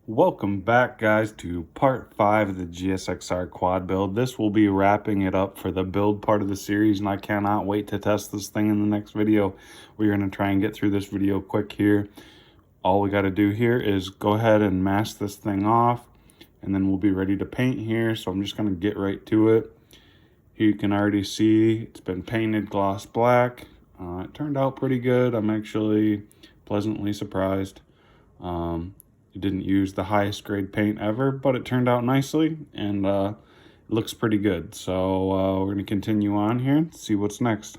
Welcome back, guys, to part 5 of the gsxr quad build. This will be wrapping it up for the build part of the series, and I cannot wait to test this thing in the next video. We're going to try and get through this video quick here. All we got to do here is go ahead and mask this thing off, and then we'll be ready to paint here. So I'm just going to get right to it. Here you can already see it's been painted gloss black. It turned out pretty good. I'm actually pleasantly surprised. It didn't use the highest grade paint ever, but it turned out nicely, and it looks pretty good. So we're going to continue on here and see what's next.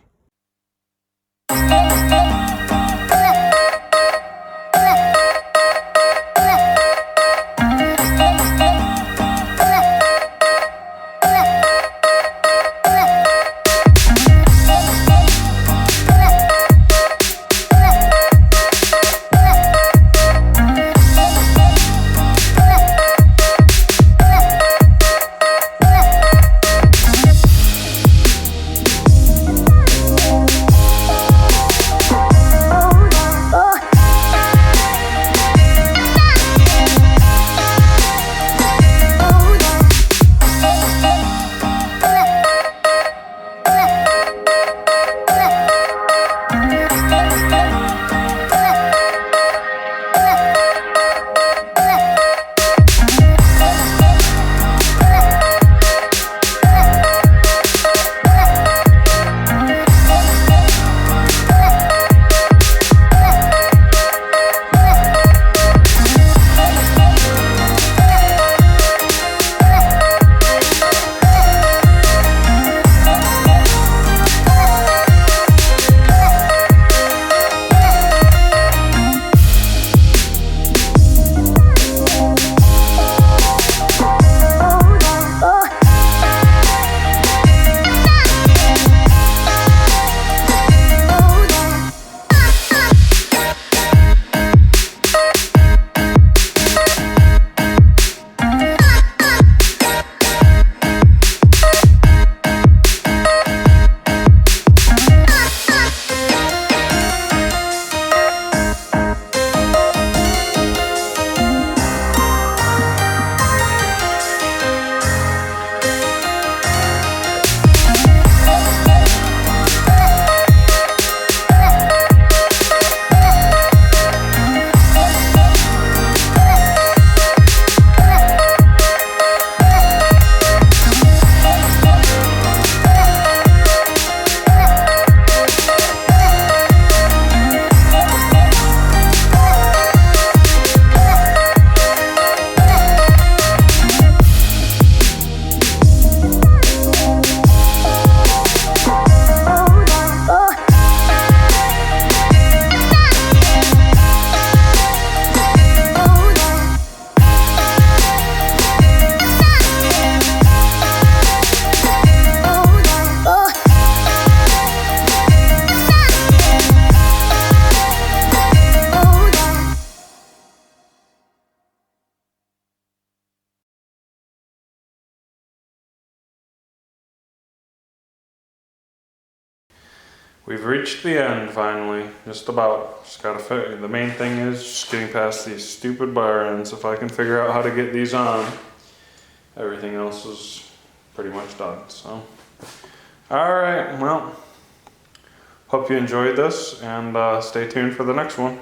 We've reached the end finally, just about. Just gotta fit. The main thing is just getting past these stupid bar ends. If I can figure out how to get these on, everything else is pretty much done. So, alright, well, hope you enjoyed this, and stay tuned for the next one.